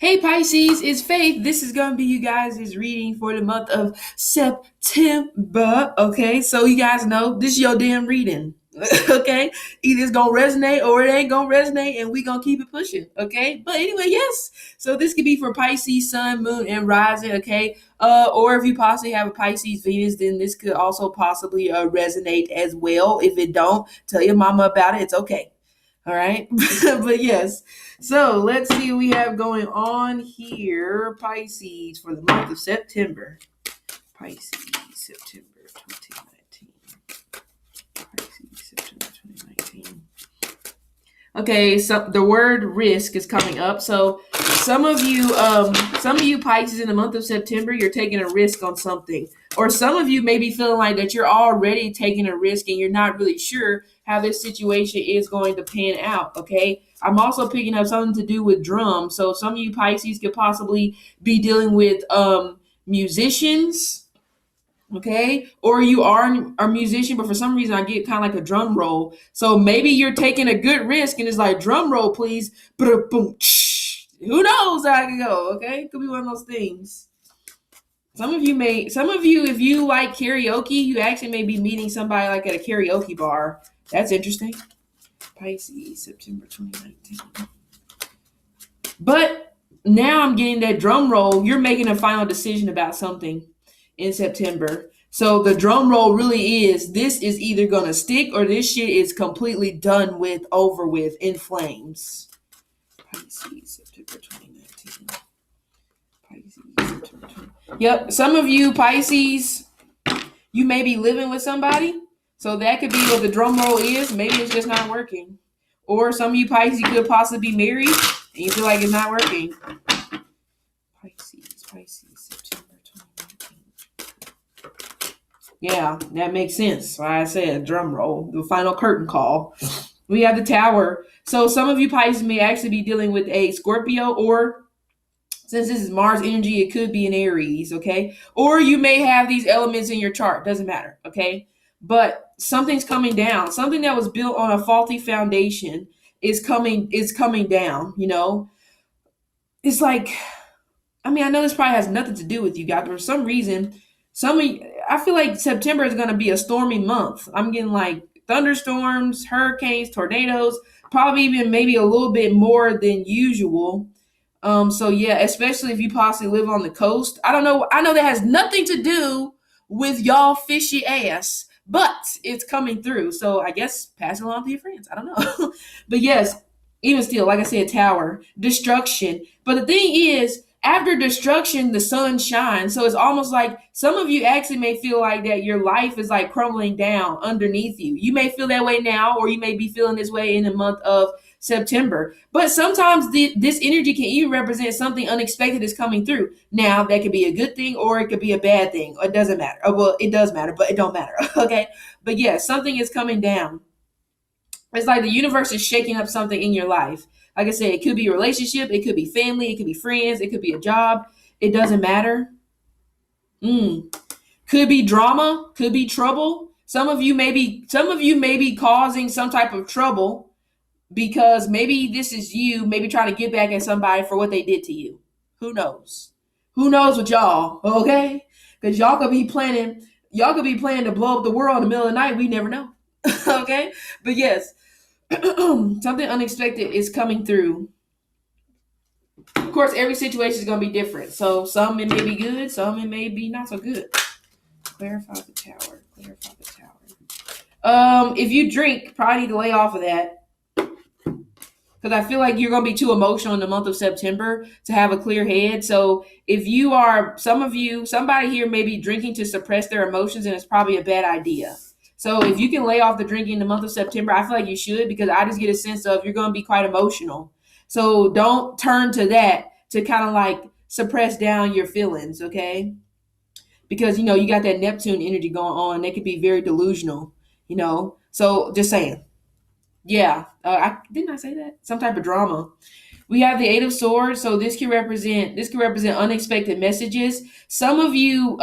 Hey Pisces, it's Faith. This is going to be you guys' reading for the month of September. Okay, so you guys know this is your damn reading. Okay, either it's going to resonate or it ain't going to resonate, and we going to keep it pushing. Okay, but anyway, yes. So this could be for Pisces, Sun, Moon, and Rising. Okay, or if you possibly have a Pisces Venus, then this could also possibly resonate as well. If it don't, tell your mama about it. It's okay. All right. But yes. So let's see what we have going on here. Pisces for the month of September. Pisces, September 2019. Pisces, September 2019. Okay, so the word risk is coming up. So some of you Pisces in the month of September, you're taking a risk on something. Or some of you may be feeling like that you're already taking a risk and you're not really sure how this situation is going to pan out. Okay. I'm also picking up something to do with drums. So some of you Pisces could possibly be dealing with musicians. Okay, or you are a musician, but for some reason I get kind of like a drum roll. So maybe you're taking a good risk, and it's like drum roll, please. Boom, who knows how I can go? Okay, could be one of those things. Some of you, if you like karaoke, you actually may be meeting somebody like at a karaoke bar. That's interesting. Pisces, September 2019. But now I'm getting that drum roll. You're making a final decision about something in September. So the drum roll really is, this is either going to stick or this shit is completely done with, over with, in flames. Pisces, September 2019. Pisces, September 2019. Yep, some of you Pisces, you may be living with somebody. So that could be what the drum roll is. Maybe it's just not working. Or some of you Pisces, you could possibly be married and you feel like it's not working. Pisces, September 2019. Yeah, that makes sense. Like I said, drum roll, the final curtain call. We have the Tower. So some of you Pisces may actually be dealing with a Scorpio, or since this is Mars energy, it could be an Aries, okay? Or you may have these elements in your chart. Doesn't matter, okay? But something's coming down. Something that was built on a faulty foundation is coming down, you know? It's like, I mean, I know this probably has nothing to do with you guys, but for some reason, I feel like September is going to be a stormy month. I'm getting like thunderstorms, hurricanes, tornadoes, probably even maybe a little bit more than usual. So yeah, especially if you possibly live on the coast. I don't know. I know that has nothing to do with y'all fishy ass, but it's coming through. So I guess pass it along to your friends. I don't know. But yes, even still, like I said, Tower, destruction. But the thing is, after destruction, the sun shines. So it's almost like some of you actually may feel like that your life is like crumbling down underneath you. You may feel that way now, or you may be feeling this way in the month of September. But sometimes this energy can even represent something unexpected is coming through. Now, that could be a good thing or it could be a bad thing. It doesn't matter. Well, it does matter, but it don't matter. Okay. But yeah, something is coming down. It's like the universe is shaking up something in your life. Like I said, it could be a relationship, it could be family, it could be friends, it could be a job. It doesn't matter. Could be drama, could be trouble. Some of you may be causing some type of trouble because maybe this is you maybe trying to get back at somebody for what they did to you. Who knows? Who knows with y'all, okay? Because y'all could be planning to blow up the world in the middle of the night. We never know. Okay? But yes, something unexpected is coming through. Of course, every situation is going to be different. So some it may be good, some it may be not so good. Clarify the Tower. If you drink, probably need to lay off of that. Because I feel like you're going to be too emotional in the month of September to have a clear head. So if you are, somebody here may be drinking to suppress their emotions, and it's probably a bad idea. So if you can lay off the drinking in the month of September, I feel like you should, because I just get a sense of you're going to be quite emotional. So don't turn to that to kind of like suppress down your feelings, okay? Because, you got that Neptune energy going on. They could be very delusional, So just saying. Yeah. Didn't I say that? Some type of drama. We have the Eight of Swords, so this can represent unexpected messages. Some of you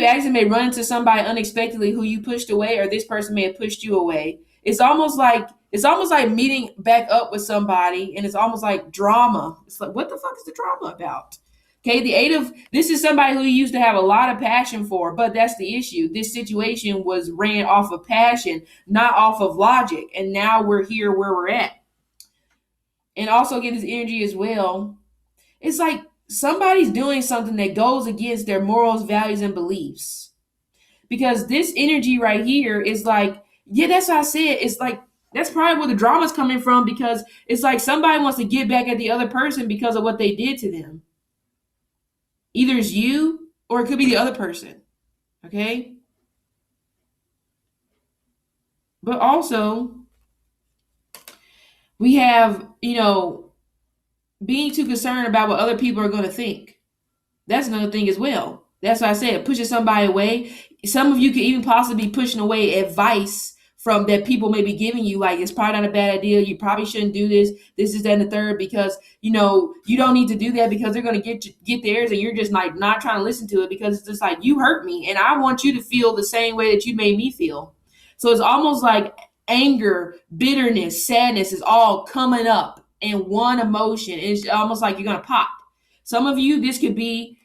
actually may run into somebody unexpectedly who you pushed away, or this person may have pushed you away. It's almost like It's almost like meeting back up with somebody, and it's almost like drama. It's like, what the fuck is the drama about? Okay, the eight of this is somebody who you used to have a lot of passion for, but that's the issue. This situation was ran off of passion, not off of logic, and now we're here where we're at. And also get this energy as well. It's like somebody's doing something that goes against their morals, values, and beliefs. Because this energy right here is like, yeah, that's what I said. It's like that's probably where the drama's coming from, because it's like somebody wants to get back at the other person because of what they did to them. Either it's you or it could be the other person. Okay? But also, we have, being too concerned about what other people are going to think. That's another thing as well. That's what I said, pushing somebody away. Some of you could even possibly be pushing away advice from that people may be giving you, like it's probably not a bad idea. You probably shouldn't do this. This is that and the third, because you don't need to do that because they're going to get theirs, and you're just like not trying to listen to it because it's just like you hurt me, and I want you to feel the same way that you made me feel. So it's almost like anger, bitterness, sadness is all coming up in one emotion. It's almost like you're going to pop. Some of you, this could be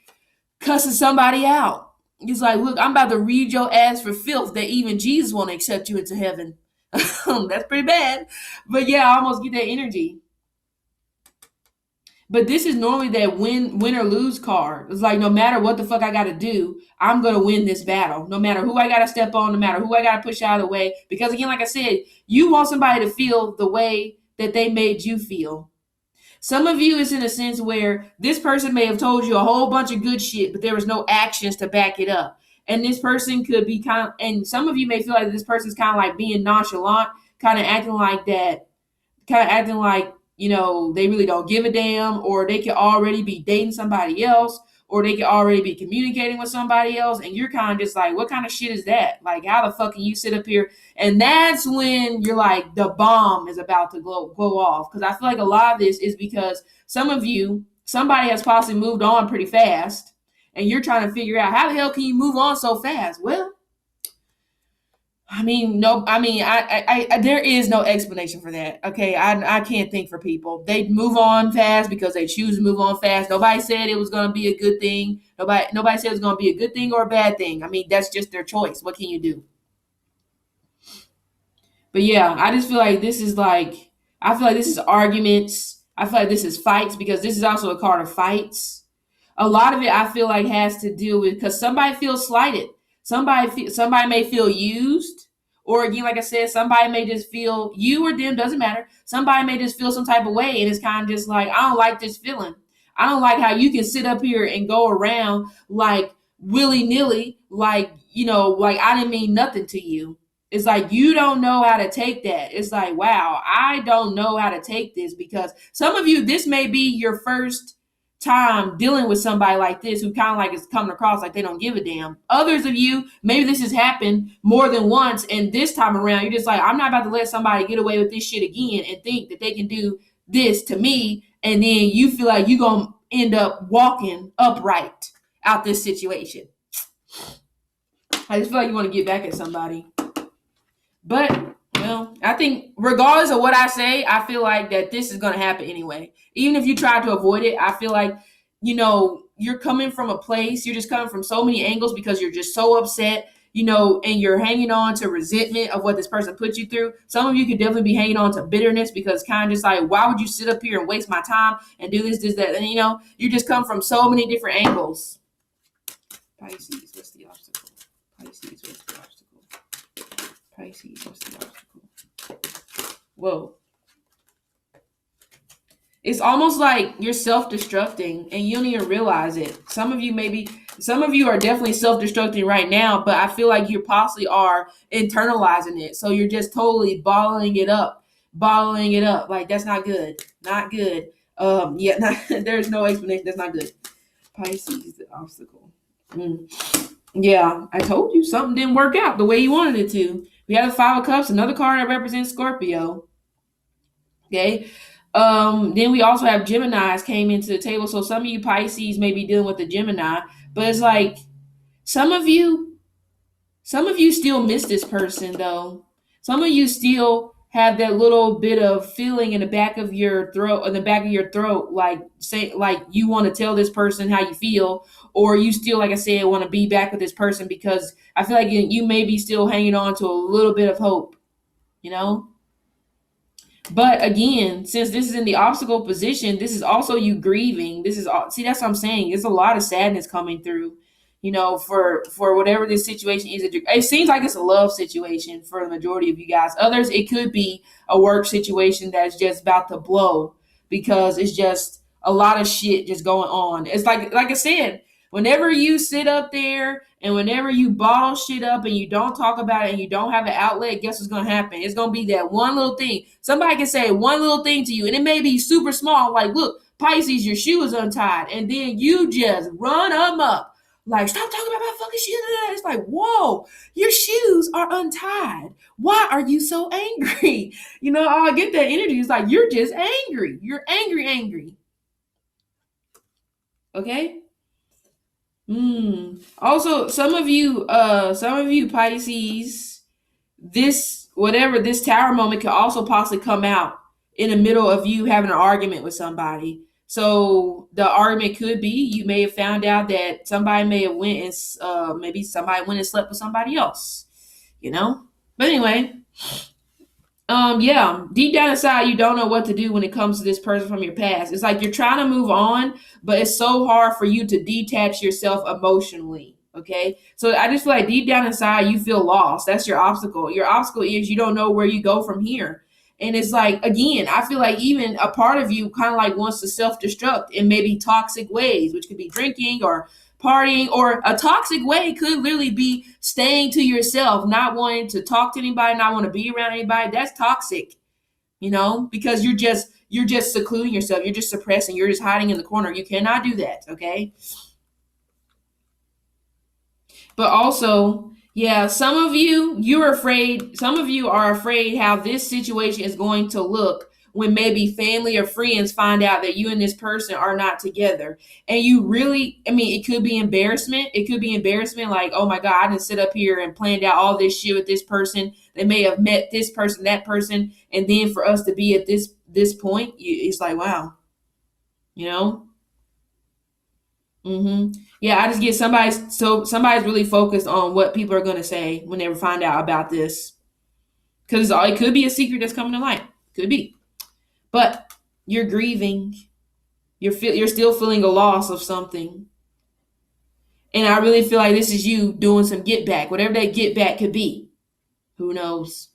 cussing somebody out. He's like, look, I'm about to read your ass for filth that even Jesus won't accept you into heaven. That's pretty bad. But yeah, I almost get that energy. But this is normally that win or lose card. It's like no matter what the fuck I got to do, I'm going to win this battle. No matter who I got to step on, no matter who I got to push out of the way. Because again, like I said, you want somebody to feel the way that they made you feel. Some of you is in a sense where this person may have told you a whole bunch of good shit, but there was no actions to back it up. And this person could be and some of you may feel like this person's kind of like being nonchalant, kind of acting like that, kind of acting like, they really don't give a damn, or they could already be dating somebody else, or they could already be communicating with somebody else. And you're kind of just like, what kind of shit is that? Like, how the fuck can you sit up here? And that's when you're like, the bomb is about to go off. Because I feel like a lot of this is because some of you, somebody has possibly moved on pretty fast, and you're trying to figure out how the hell can you move on so fast? Well, there is no explanation for that. Okay, I can't think for people. They move on fast because they choose to move on fast. Nobody said it was going to be a good thing. Nobody said it was going to be a good thing or a bad thing. I mean, that's just their choice. What can you do? But yeah, I just feel like this is arguments. I feel like this is fights, because this is also a card of fights. A lot of it I feel like has to deal with because somebody feels slighted. Somebody may feel used, or again, like I said, somebody may just feel, you or them, doesn't matter. Somebody may just feel some type of way, and it's kind of just like, I don't like this feeling. I don't like how you can sit up here and go around like willy nilly, like like I didn't mean nothing to you. It's like you don't know how to take that. It's like, wow, I don't know how to take this, because some of you, this may be your first time dealing with somebody like this who kind of like is coming across like they don't give a damn. Others of you, maybe this has happened more than once, and this time around you're just like, I'm not about to let somebody get away with this shit again and think that they can do this to me, and then you feel like you're gonna end up walking upright out this situation. I just feel like you want to get back at somebody. But well, I think regardless of what I say, I feel like that this is going to happen anyway. Even if you try to avoid it, I feel like, you're coming from a place, you're just coming from so many angles because you're just so upset, and you're hanging on to resentment of what this person put you through. Some of you could definitely be hanging on to bitterness because kind of just like, why would you sit up here and waste my time and do this, that, and you just come from so many different angles. Pisces, what's the obstacle? Pisces, what's the obstacle? Pisces, what's the obstacle? Whoa. It's almost like you're self-destructing and you don't even realize it. Some of you are definitely self-destructing right now, but I feel like you possibly are internalizing it. So you're just totally bottling it up. Like, that's not good. Not good. There's no explanation. That's not good. Pisces, the obstacle. Yeah, I told you something didn't work out the way you wanted it to. We have the Five of Cups, another card that represents Scorpio. Okay. Then we also have Geminis came into the table. So some of you Pisces may be dealing with the Gemini, but it's like some of you still miss this person though. Some of you still have that little bit of feeling in the back of your throat, like say, like you want to tell this person how you feel, or you still, like I said, want to be back with this person because I feel like you may be still hanging on to a little bit of hope, you know? But again, since this is in the obstacle position, this is also you grieving. This is all, see, that's what I'm saying. There's a lot of sadness coming through, for whatever this situation is. It seems like it's a love situation for the majority of you guys. Others, it could be a work situation that's just about to blow because it's just a lot of shit just going on. It's like I said, whenever you sit up there and whenever you bottle shit up and you don't talk about it and you don't have an outlet, guess what's going to happen? It's going to be that one little thing. Somebody can say one little thing to you, and it may be super small, like, look, Pisces, your shoe is untied. And then you just run them up. Like, stop talking about my fucking shoes. It's like, whoa, your shoes are untied. Why are you so angry? I get that energy. It's like, you're just angry. You're angry. Okay? Also, some of you Pisces, this tower moment can also possibly come out in the middle of you having an argument with somebody. So the argument could be you may have found out that somebody may have went and maybe somebody went and slept with somebody else, But anyway, yeah, deep down inside, you don't know what to do when it comes to this person from your past. It's like you're trying to move on, but it's so hard for you to detach yourself emotionally. Okay. So I just feel like deep down inside, you feel lost. That's your obstacle. Your obstacle is you don't know where you go from here. And it's like, again, I feel like even a part of you kind of like wants to self-destruct in maybe toxic ways, which could be drinking or partying, or a toxic way could literally be staying to yourself, not wanting to talk to anybody, not want to be around anybody. That's toxic, because you're just secluding yourself. You're just suppressing. You're just hiding in the corner. You cannot do that. Okay. But also, yeah, some of you are afraid how this situation is going to look when maybe family or friends find out that you and this person are not together. And you really, it could be embarrassment. It could be embarrassment like, oh my God, I didn't sit up here and planned out all this shit with this person. They may have met this person, that person. And then for us to be at this point, it's like, wow, you know? Yeah, I just get somebody's really focused on what people are going to say when they find out about this. Because it could be a secret that's coming to light. Could be. But you're grieving. You're still feeling a loss of something. And I really feel like this is you doing some get back, whatever that get back could be. Who knows?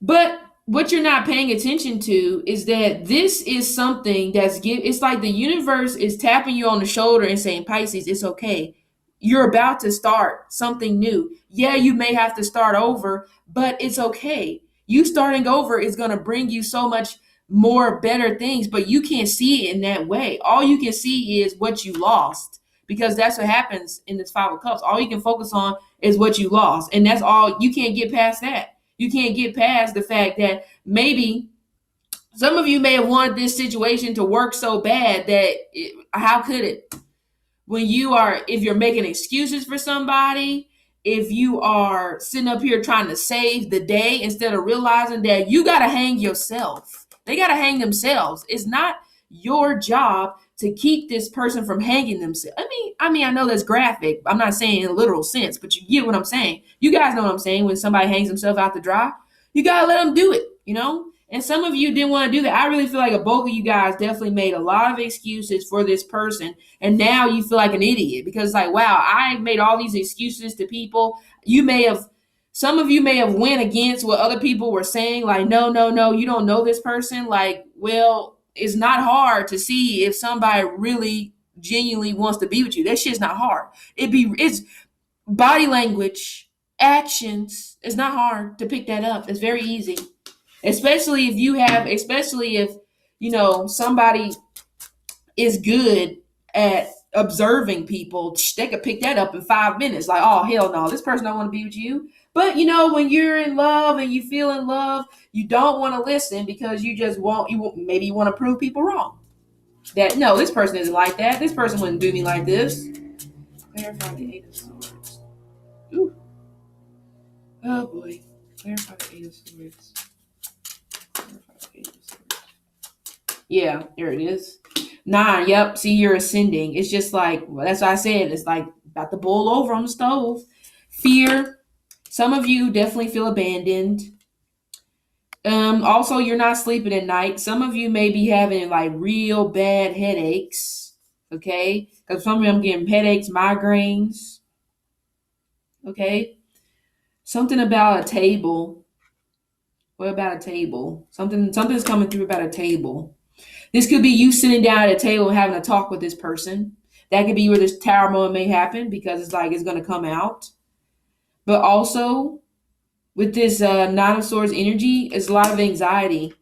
But what you're not paying attention to is that this is something it's like the universe is tapping you on the shoulder and saying, Pisces, it's okay. You're about to start something new. Yeah, you may have to start over, but it's okay. You starting over is going to bring you so much more better things, but you can't see it in that way. All you can see is what you lost, because that's what happens in this Five of Cups. All you can focus on is what you lost, and that's all. You can't get past that. You can't get past the fact that maybe some of you may have wanted this situation to work so bad that how could it? If you're making excuses for somebody, if you are sitting up here trying to save the day instead of realizing that you got to hang yourself. They got to hang themselves. It's not your job to keep this person from hanging themselves. I know that's graphic. I'm not saying in a literal sense, but you get what I'm saying. You guys know what I'm saying. When somebody hangs himself out to dry, you got to let them do it, And some of you didn't want to do that. I really feel like a bulk of you guys definitely made a lot of excuses for this person. And now you feel like an idiot because it's like, wow, I made all these excuses to people. Some of you may have went against what other people were saying. Like, no, you don't know this person. Like, well, it's not hard to see if somebody really genuinely wants to be with you. That shit's not hard. It's body language, actions. It's not hard to pick that up. It's very easy. Especially if somebody is good at observing people, they could pick that up in 5 minutes. Like, oh, hell no, this person don't want to be with you. But when you're in love and you feel in love, you don't want to listen because you want to prove people wrong. That no, this person isn't like that. This person wouldn't do me like this. Clarify the Eight of Swords. Ooh. Oh boy. Clarify the Eight of Swords. Clarify the Eight of Swords. Yeah, there it is. 9. Yep. See, you're ascending. It's just like, well, that's what I said. It's like about to boil over on the stove. Fear. Some of you definitely feel abandoned. Also, you're not sleeping at night. Some of you may be having like real bad headaches. Okay. Because some of them getting headaches, migraines. Okay. Something about a table. What about a table? Something's coming through about a table. This could be you sitting down at a table and having a talk with this person. That could be where this tower moment may happen because it's like it's going to come out. But also, with this Nine of Swords energy, it's a lot of anxiety.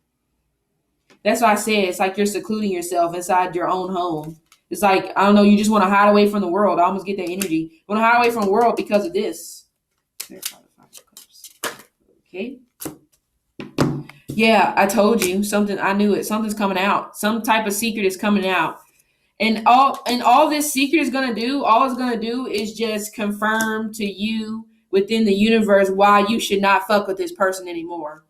That's why I said it's like you're secluding yourself inside your own home. It's like, I don't know, you just want to hide away from the world. I almost get that energy. You want to hide away from the world because of this. Okay. Yeah, I told you something. I knew it. Something's coming out. Some type of secret is coming out. And all this secret is going to do, all it's going to do is just confirm to you within the universe why you should not fuck with this person anymore.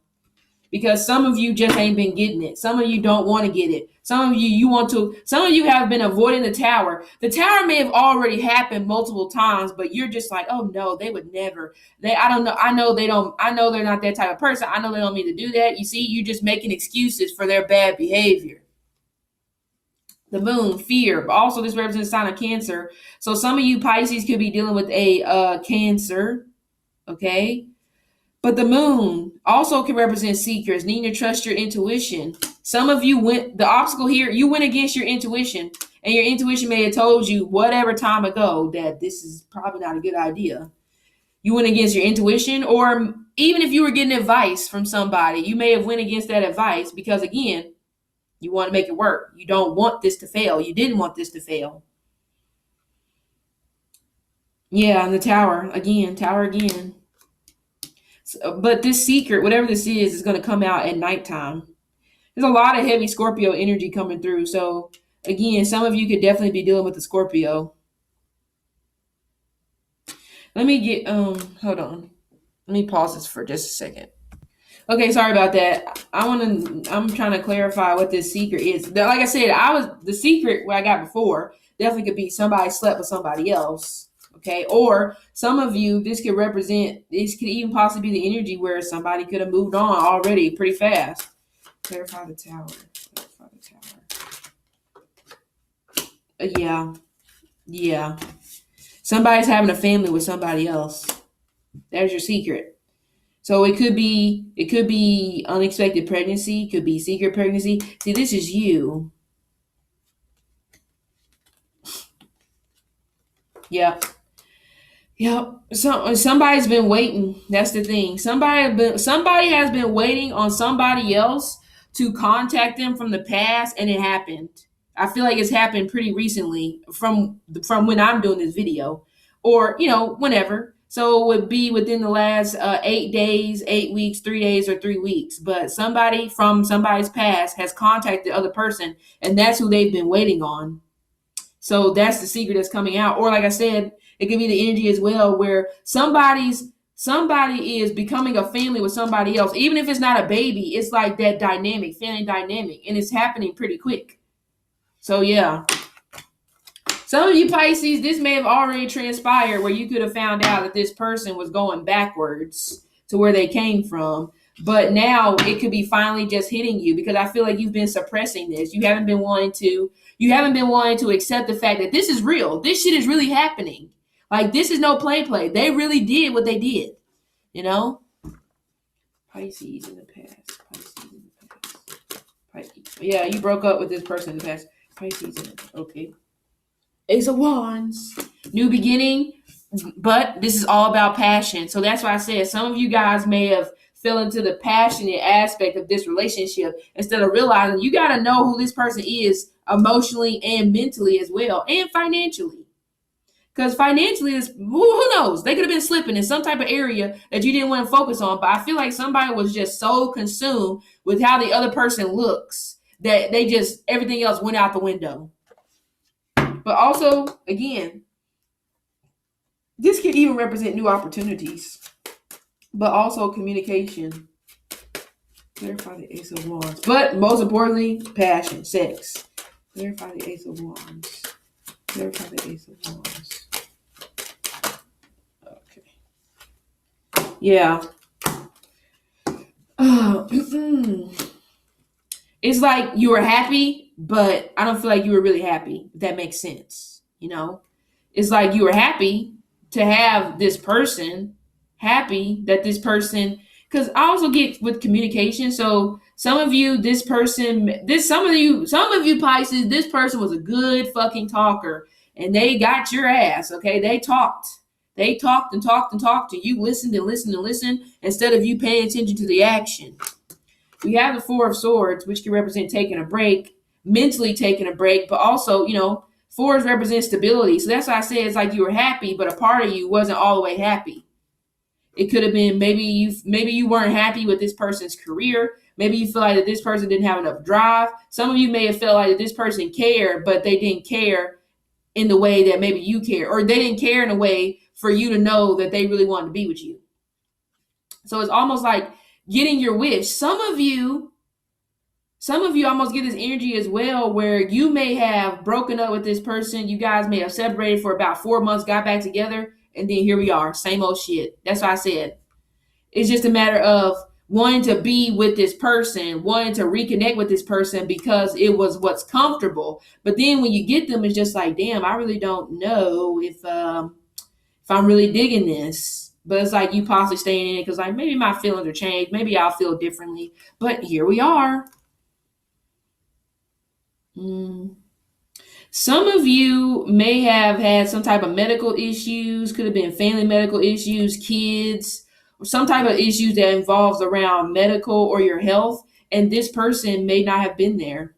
Because some of you just ain't been getting it. Some of you don't want to get it. Some of you have been avoiding the tower. The tower may have already happened multiple times, but you're just like, oh no, they would never. I don't know. I know they're not that type of person. I know they don't mean to do that. You see, you're just making excuses for their bad behavior. The moon, fear, but also this represents a sign of Cancer. So some of you Pisces could be dealing with a Cancer, okay? But the moon also can represent seekers, needing to trust your intuition. Some of you the obstacle here, you went against your intuition, and your intuition may have told you whatever time ago that this is probably not a good idea. You went against your intuition, or even if you were getting advice from somebody, you may have went against that advice because, again, you want to make it work. You don't want this to fail. You didn't want this to fail. Yeah, and the tower again. So, but this secret, whatever this is going to come out at nighttime. There's a lot of heavy Scorpio energy coming through. So again, some of you could definitely be dealing with the Scorpio. Let me get, hold on. Let me pause this for just a second. Okay, sorry about that. I'm trying to clarify what this secret is. Like I said, the secret what I got before definitely could be somebody slept with somebody else. Okay, or some of you, this could even possibly be the energy where somebody could have moved on already pretty fast. Clarify the tower. Yeah. Somebody's having a family with somebody else. There's your secret. So it could be unexpected pregnancy, could be secret pregnancy. See, this is you. Yeah. Yep. So somebody's been waiting. That's the thing. Somebody has been waiting on somebody else to contact them from the past, and it happened. I feel like it's happened pretty recently from when I'm doing this video, or whenever. So it would be within the last 8 days, 8 weeks, 3 days, or 3 weeks. But somebody from somebody's past has contacted the other person, and that's who they've been waiting on. So that's the secret that's coming out. Or like I said, it could be the energy as well where somebody is becoming a family with somebody else. Even if it's not a baby, it's like that dynamic, family dynamic, and it's happening pretty quick. So yeah. Some of you Pisces, this may have already transpired where you could have found out that this person was going backwards to where they came from. But now it could be finally just hitting you because I feel like you've been suppressing this. You haven't been wanting to accept the fact that this is real. This shit is really happening. Like, this is no play. They really did what they did, Pisces in the past. Yeah, you broke up with this person in the past. Pisces in the past. Okay. Ace of Wands. New beginning, but this is all about passion. So that's why I said some of you guys may have fell into the passionate aspect of this relationship instead of realizing you got to know who this person is emotionally and mentally as well, and financially. Because financially, who knows? They could have been slipping in some type of area that you didn't want to focus on. But I feel like somebody was just so consumed with how the other person looks that everything else went out the window. But also, again, this could even represent new opportunities. but also communication. Clarify the Ace of Wands. But most importantly, passion, sex. Clarify the Ace of Wands. Clarify the Ace of Wands. Okay. Yeah. It's like you were happy, but I don't feel like you were really happy, if that makes sense. You know? It's like you were happy to have this person, happy that this person, because I also get with communication. So some of you, some of you Pisces, this person was a good fucking talker and they got your ass. Okay. They talked and talked and talked and you listened and listened and listened instead of you paying attention to the action. We have the Four of Swords, which can represent taking a break, mentally taking a break, but also, fours represent stability. So that's why I say it's like you were happy, but a part of you wasn't all the way happy. It could have been maybe you weren't happy with this person's career. Maybe you feel like that this person didn't have enough drive. Some of you may have felt like that this person cared, but they didn't care in the way that maybe you care, or they didn't care in a way for you to know that they really wanted to be with you. So it's almost like getting your wish. Some of you almost get this energy as well, where you may have broken up with this person. You guys may have separated for about 4 months, got back together, and then here we are, same old shit. That's what I said. It's just a matter of wanting to be with this person, wanting to reconnect with this person because it was what's comfortable. But then when you get them, it's just like, damn, I really don't know if I'm really digging this. But it's like you possibly staying in it because like maybe my feelings are changed. Maybe I'll feel differently. But here we are. Some of you may have had some type of medical issues, could have been family medical issues, kids, or some type of issues that involves around medical or your health, and this person may not have been there.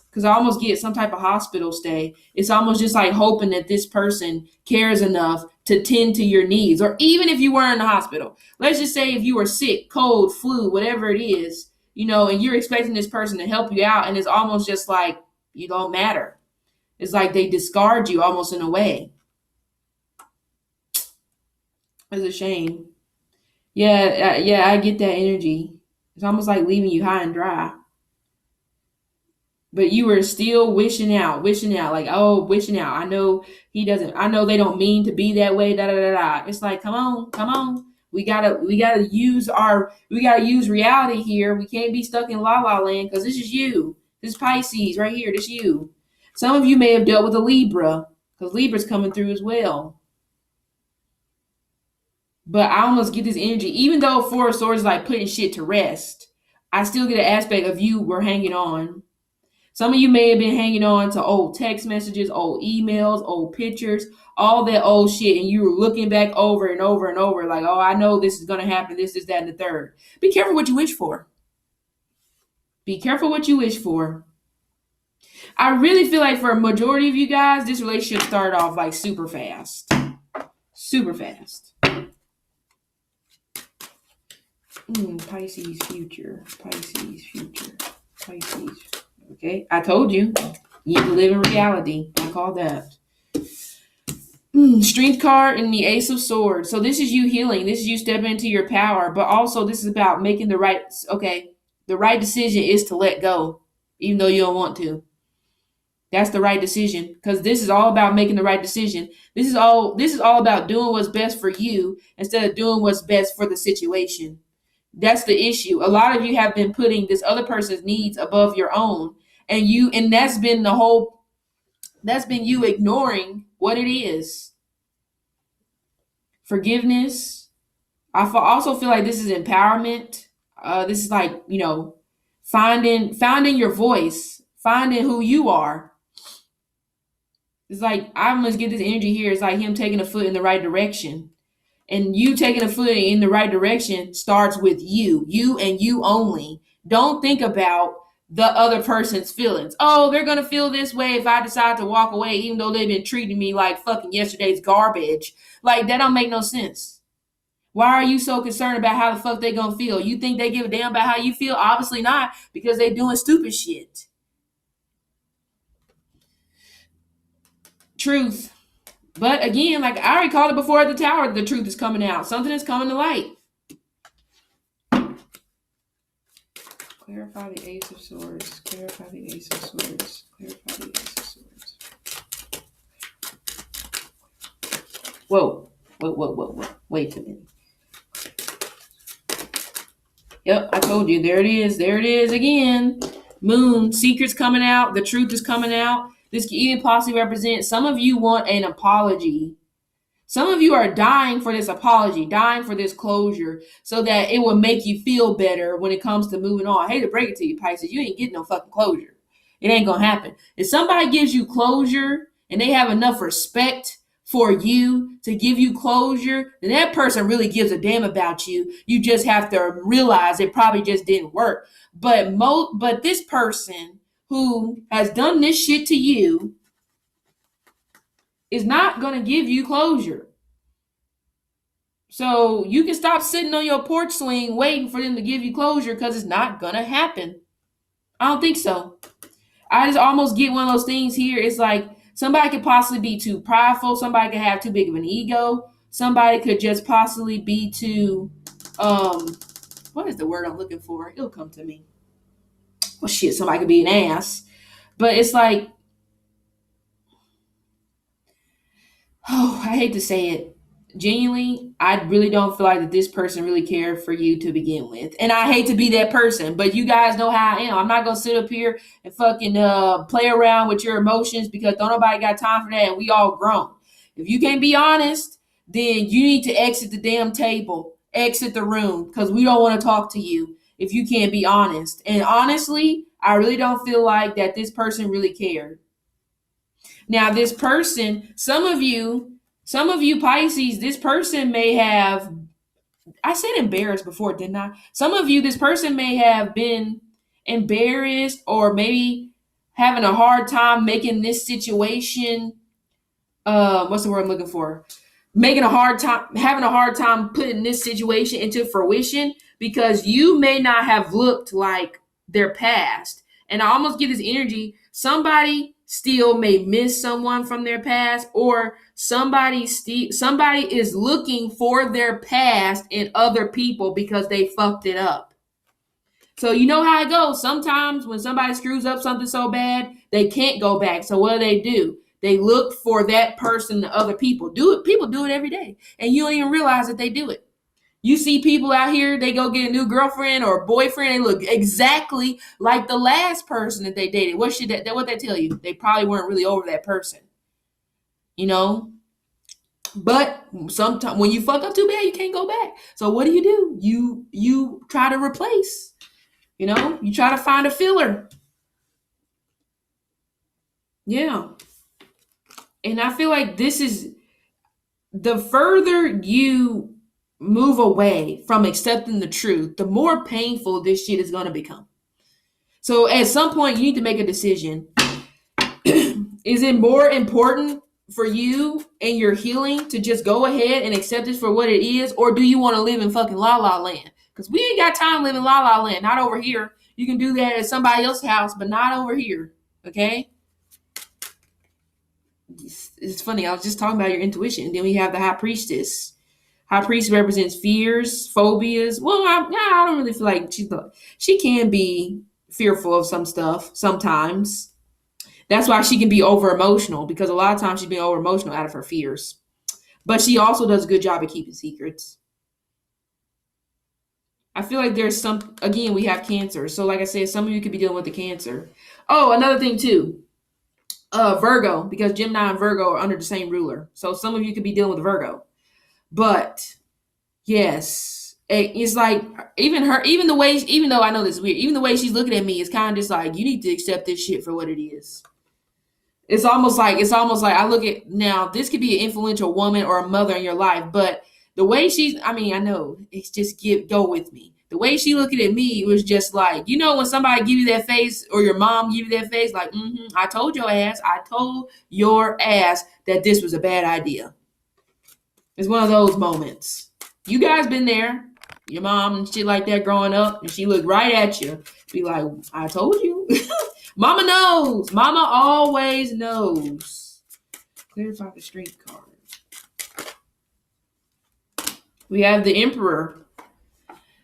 Because I almost get some type of hospital stay. It's almost just like hoping that this person cares enough to tend to your needs. Or even if you weren't in the hospital. Let's just say if you were sick, cold, flu, whatever it is, and you're expecting this person to help you out, and it's almost just like you don't matter. It's like they discard you almost in a way. It's a shame. Yeah, I get that energy. It's almost like leaving you high and dry. But you were still wishing out, like, oh, wishing out. I know they don't mean to be that way, da da da da. It's like, come on. We gotta use reality here. We can't be stuck in la la land because this is you. This is Pisces right here. This is you. Some of you may have dealt with a Libra because Libra's coming through as well. But I almost get this energy, even though Four of Swords is like putting shit to rest, I still get an aspect of you were hanging on. Some of you may have been hanging on to old text messages, old emails, old pictures, all that old shit, and you were looking back over and over and over like, oh, I know this is going to happen, this, that, and the third. Be careful what you wish for. Be careful what you wish for. I really feel like for a majority of you guys, this relationship started off like super fast. Super fast. Pisces future. Okay, I told you. You live in reality. I call that. Strength card and the Ace of Swords. So this is you healing. This is you stepping into your power. But also this is about making the right decision is to let go, even though you don't want to. That's the right decision, because this is all about making the right decision. This is all about doing what's best for you instead of doing what's best for the situation. That's the issue. A lot of you have been putting this other person's needs above your own, and that's been you ignoring what it is. Forgiveness. I also feel like this is empowerment. This is like, finding your voice, finding who you are. It's like, I must get this energy here. It's like him taking a foot in the right direction. And you taking a foot in the right direction starts with you and you only. Don't think about the other person's feelings. Oh, they're going to feel this way if I decide to walk away, even though they've been treating me like fucking yesterday's garbage. Like, that don't make no sense. Why are you so concerned about how the fuck they going to feel? You think they give a damn about how you feel? Obviously not, because they doing stupid shit. Truth. But again, like I already called it before at the tower, the truth is coming out. Something is coming to light. Clarify the Ace of Swords. Clarify the Ace of Swords. Clarify the Ace of Swords. Whoa. Wait a minute. Yep, I told you. There it is. There it is again. Moon. Secrets coming out. The truth is coming out. This can even possibly represent some of you want an apology. Some of you are dying for this apology, dying for this closure, so that it will make you feel better when it comes to moving on. I hate to break it to you, Pisces. You ain't getting no fucking closure. It ain't gonna happen. If somebody gives you closure and they have enough respect for you to give you closure, then that person really gives a damn about you. You just have to realize it probably just didn't work. But this person who has done this shit to you is not going to give you closure. So you can stop sitting on your porch swing waiting for them to give you closure, because it's not going to happen. I don't think so. I just almost get one of those things here. It's like somebody could possibly be too prideful. Somebody could have too big of an ego. Somebody could just possibly be too, what is the word I'm looking for? It'll come to me. Well, shit, somebody could be an ass. But it's like, oh, I hate to say it. Genuinely, I really don't feel like that this person really cared for you to begin with. And I hate to be that person, but you guys know how I am. I'm not going to sit up here and fucking play around with your emotions, because don't nobody got time for that, and we all grown. If you can't be honest, then you need to exit the damn table, exit the room, because we don't want to talk to you if you can't be honest. And honestly, I really don't feel like that this person really cared. Now, this person, some of you Pisces, this person may have, I said embarrassed before, didn't I? Some of you, this person may have been embarrassed, or maybe having a hard time making this situation, what's the word I'm looking for? Having a hard time putting this situation into fruition, because you may not have looked like their past. And I almost get this energy, somebody still may miss someone from their past, or somebody is looking for their past in other people because they fucked it up. So you know how it goes. Sometimes when somebody screws up something so bad, they can't go back. So what do? They look for that person to other people. People do it every day, and you don't even realize that they do it. You see people out here, they go get a new girlfriend or boyfriend, they look exactly like the last person that they dated. What they tell you? They probably weren't really over that person. You know? But sometimes when you fuck up too bad, you can't go back. So what do? You try to replace. You know? You try to find a filler. Yeah. And I feel like this is, the further you move away from accepting the truth, the more painful this shit is going to become. So at some point, you need to make a decision. Is it more important for you and your healing to just go ahead and accept this for what it is? Or do you want to live in fucking la la land? Because we ain't got time living la la land. Not over here. You can do that at somebody else's house, but not over here. Okay? It's funny. I was just talking about your intuition. Then we have the High Priestess. High Priestess represents fears, phobias. Well, I don't really feel like she can be fearful of some stuff sometimes. That's why she can be over emotional, because a lot of times she's being over emotional out of her fears. But she also does a good job at keeping secrets. I feel like there's again, we have Cancer. So like I said, some of you could be dealing with the Cancer. Oh, another thing too. Virgo, because Gemini and Virgo are under the same ruler. So some of you could be dealing with Virgo. But yes, it's like even though I know this is weird, even the way she's looking at me is kind of just like, you need to accept this shit for what it is. It's almost like I look at, now this could be an influential woman or a mother in your life, but the way I know it's just go with me. The way she looking at me was just like, you know, when somebody give you that face, or your mom give you that face, like, I told your ass that this was a bad idea. It's one of those moments. You guys been there. Your mom and shit like that growing up, and she looked right at you. Be like, I told you. Mama knows. Mama always knows. Clarify the Strength card. We have the Emperor.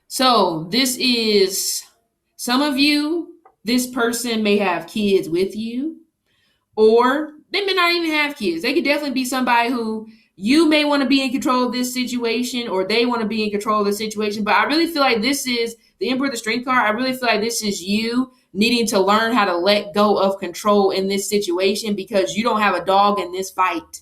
So this is Some of you, this person may have kids with you, or they may not even have kids. They could definitely be somebody who you may want to be in control of this situation, or they want to be in control of the situation. But I really feel like this is the Emperor of the Strength card. I really feel like this is you needing to learn how to let go of control in this situation because you don't have a dog in this fight.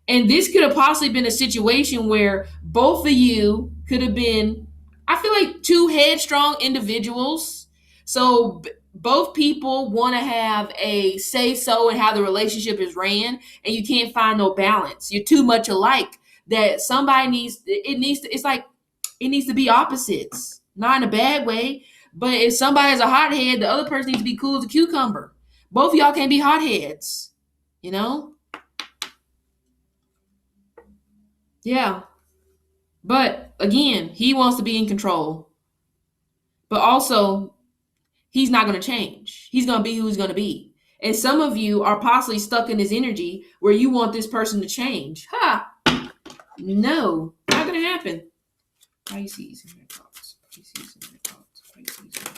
And this could have possibly been a situation where both of you could have been, I feel like, two headstrong individuals. So both people want to have a say so in how the relationship is ran, and you can't find no balance. You're too much alike that somebody it needs to be opposites, not in a bad way. But if somebody is a hothead, the other person needs to be cool as a cucumber. Both of y'all can't be hotheads, you know? Yeah. But again, he wants to be in control. But also, he's not going to change. He's going to be who he's going to be. And some of you are possibly stuck in this energy where you want this person to change. No, not going to happen. Pisces in their thoughts. Pisces in their thoughts. Pisces in their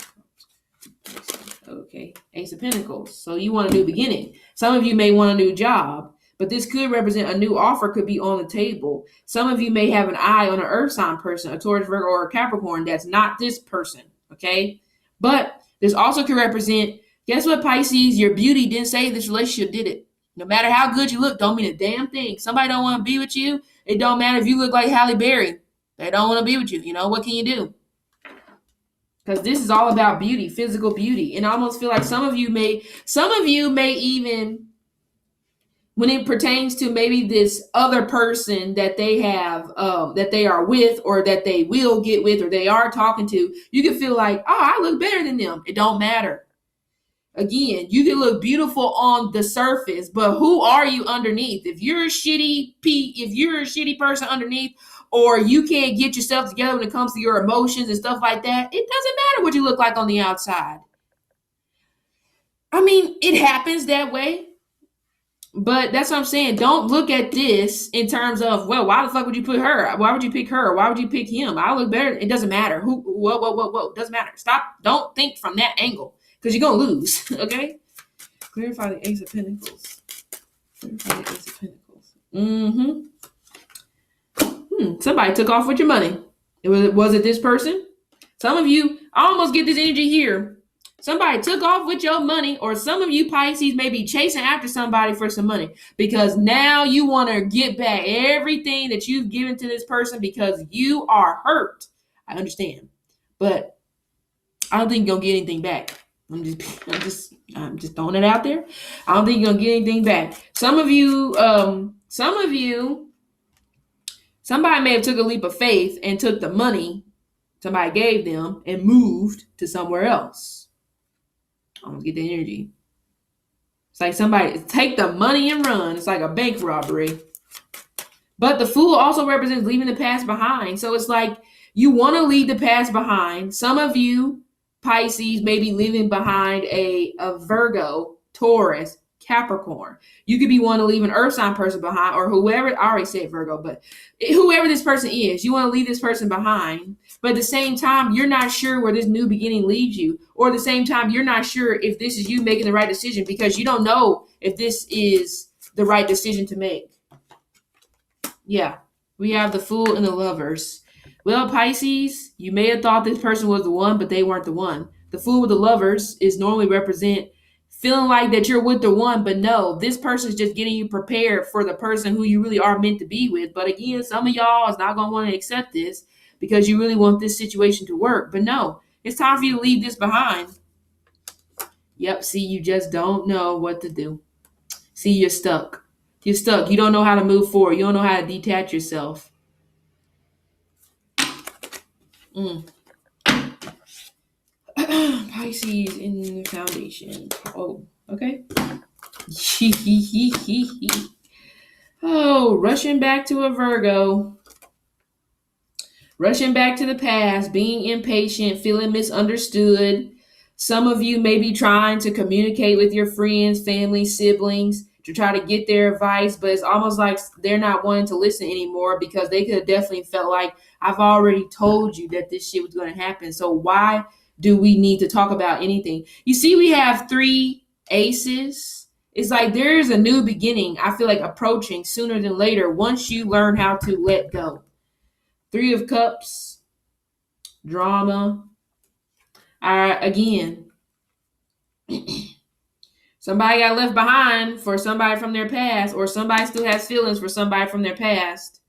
thoughts. Okay. Ace of Pentacles. So you want a new beginning. Some of you may want a new job. But this could represent a new offer could be on the table. Some of you may have an eye on an earth sign person, a Taurus, Virgo, or a Capricorn. That's not this person, okay? But this also could represent, guess what, Pisces? Your beauty didn't save this relationship, did it? No matter how good you look, don't mean a damn thing. Somebody don't want to be with you. It don't matter if you look like Halle Berry. They don't want to be with you. You know, what can you do? Because this is all about beauty, physical beauty. And I almost feel like some of you may even, when it pertains to maybe this other person that they have, that they are with, or that they will get with, or they are talking to, you can feel like, oh, I look better than them. It don't matter. Again, you can look beautiful on the surface, but who are you underneath? If you're a shitty person underneath, or you can't get yourself together when it comes to your emotions and stuff like that, it doesn't matter what you look like on the outside. I mean, it happens that way. But that's what I'm saying. Don't look at this in terms of, well, why the fuck would you put her? Why would you pick her? Why would you pick him? I look better. It doesn't matter. Whoa. Doesn't matter. Stop. Don't think from that angle because you're going to lose. Okay? Clarify the Ace of Pentacles. Clarify the Ace of Pentacles. Somebody took off with your money. Was it this person? Some of you, I almost get this energy here. Somebody took off with your money, or some of you Pisces may be chasing after somebody for some money because now you want to get back everything that you've given to this person because you are hurt. I understand, but I don't think you're gonna get anything back. I'm just throwing it out there. I don't think you're gonna get anything back. Some of you, somebody may have took a leap of faith and took the money somebody gave them and moved to somewhere else. I don't get the energy. It's like somebody take the money and run. It's like a bank robbery. But the Fool also represents leaving the past behind. So it's like you want to leave the past behind. Some of you Pisces may be leaving behind a Virgo, Taurus, Capricorn. You could be wanting to leave an earth sign person behind, or whoever. I already said Virgo, but whoever this person is, you want to leave this person behind. But at the same time, you're not sure where this new beginning leads you. Or at the same time, you're not sure if this is you making the right decision because you don't know if this is the right decision to make. Yeah, we have the Fool and the Lovers. Well, Pisces, you may have thought this person was the one, but they weren't the one. The Fool with the Lovers is normally represent feeling like that you're with the one, but no, this person is just getting you prepared for the person who you really are meant to be with. But again, some of y'all is not going to want to accept this because you really want this situation to work. But no, it's time for you to leave this behind. Yep, see, you just don't know what to do. See, you're stuck. You're stuck. You don't know how to move forward. You don't know how to detach yourself. Pisces in the foundation. Oh, okay. Oh, rushing back to a Virgo. Rushing back to the past, being impatient, feeling misunderstood. Some of you may be trying to communicate with your friends, family, siblings to try to get their advice, but it's almost like they're not wanting to listen anymore because they could have definitely felt like, I've already told you that this shit was going to happen. So why do we need to talk about anything? You see, we have 3 aces. It's like there's a new beginning, I feel like, approaching sooner than later once you learn how to let go. 3 of Cups, drama. Again, somebody got left behind for somebody from their past, or somebody still has feelings for somebody from their past.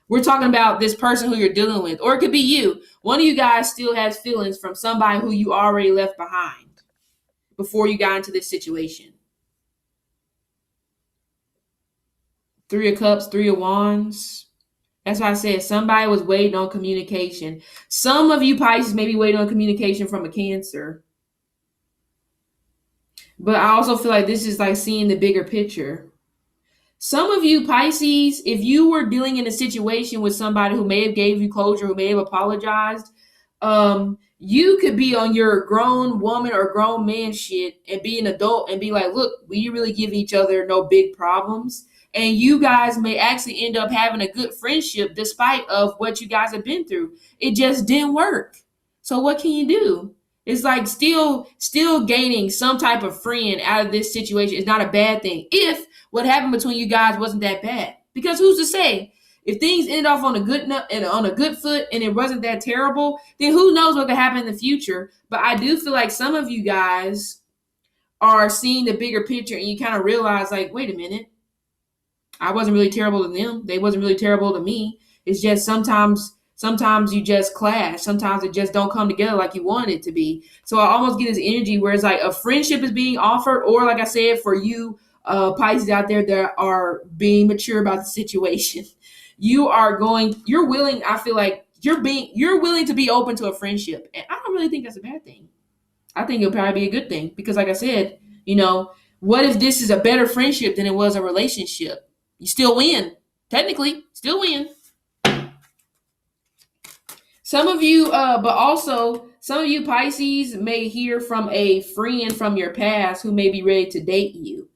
We're talking about this person who you're dealing with, or it could be you. One of you guys still has feelings from somebody who you already left behind before you got into this situation. 3 of Cups, 3 of Wands. That's why I said somebody was waiting on communication. Some of you Pisces may be waiting on communication from a Cancer. But I also feel like this is like seeing the bigger picture. Some of you Pisces, if you were dealing in a situation with somebody who may have gave you closure, who may have apologized, you could be on your grown woman or grown man shit and be an adult and be like, look, we really give each other no big problems. And you guys may actually end up having a good friendship despite of what you guys have been through. It just didn't work. So what can you do? It's like still gaining some type of friend out of this situation is not a bad thing if what happened between you guys wasn't that bad. Because who's to say? If things ended off on a good note and on a good foot and it wasn't that terrible, then who knows what could happen in the future. But I do feel like some of you guys are seeing the bigger picture and you kind of realize like, wait a minute. I wasn't really terrible to them. They wasn't really terrible to me. It's just sometimes you just clash. Sometimes it just don't come together like you want it to be. So I almost get this energy where it's like a friendship is being offered, or like I said, for you Pisces out there that are being mature about the situation, you're willing, I feel like you're willing to be open to a friendship. And I don't really think that's a bad thing. I think it'll probably be a good thing because like I said, what if this is a better friendship than it was a relationship? You still win. Technically, still win. Some of you, but also some of you Pisces may hear from a friend from your past who may be ready to date you.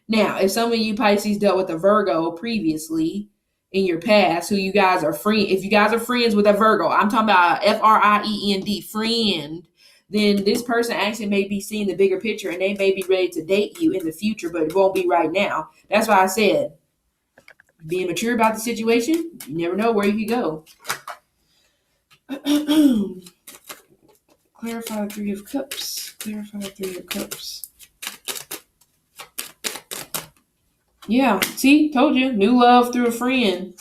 Now, if some of you Pisces dealt with a Virgo previously in your past, who you guys are friends, if you guys are friends with a Virgo, I'm talking about FRIEND, friend, then this person actually may be seeing the bigger picture and they may be ready to date you in the future, but it won't be right now. That's why I said, being mature about the situation, you never know where you could go. Clarify 3 of Cups. Clarify 3 of Cups. Yeah, see, told you, new love through a friend.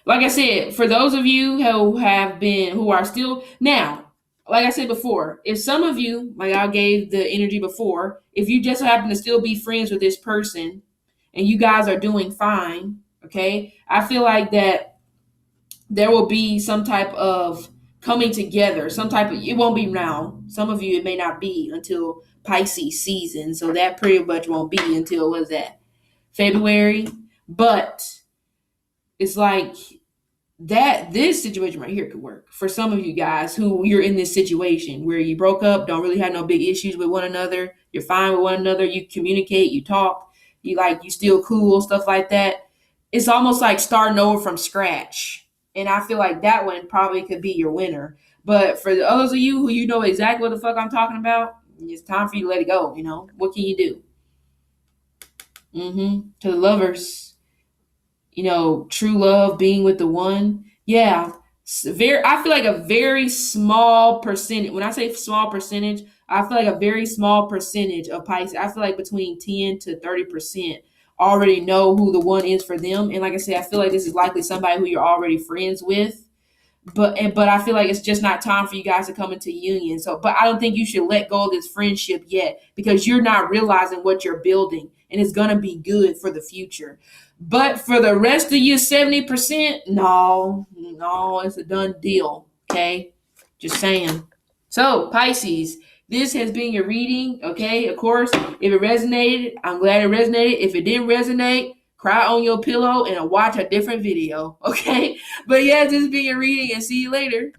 Like I said, for those of you who are still now, like I said before, if some of you, like I gave the energy before, if you just happen to still be friends with this person and you guys are doing fine, okay, I feel like that there will be some type of coming together, it won't be now. Some of you, it may not be until Pisces season. So that pretty much won't be until, what is that, February? But it's like this situation right here could work for some of you guys who you're in this situation where you broke up, don't really have no big issues with one another. You're fine with one another. You communicate, you talk, you still cool, stuff like that. It's almost like starting over from scratch. And I feel like that one probably could be your winner. But for the others of you who you know exactly what the fuck I'm talking about, it's time for you to let it go. What can you do? To the lovers, true love, being with the one. Yeah. I feel like a very small percentage. When I say small percentage, I feel like a very small percentage of Pisces. I feel like between 10 to 30% already know who the one is for them. And like I said, I feel like this is likely somebody who you're already friends with. But I feel like it's just not time for you guys to come into union. But I don't think you should let go of this friendship yet because you're not realizing what you're building and it's going to be good for the future. But for the rest of you 70%, no, it's a done deal. Okay. Just saying. So Pisces, this has been your reading. Okay. Of course, if it resonated, I'm glad it resonated. If it didn't resonate, cry on your pillow and watch a different video. Okay. But yeah, this has been your reading and see you later.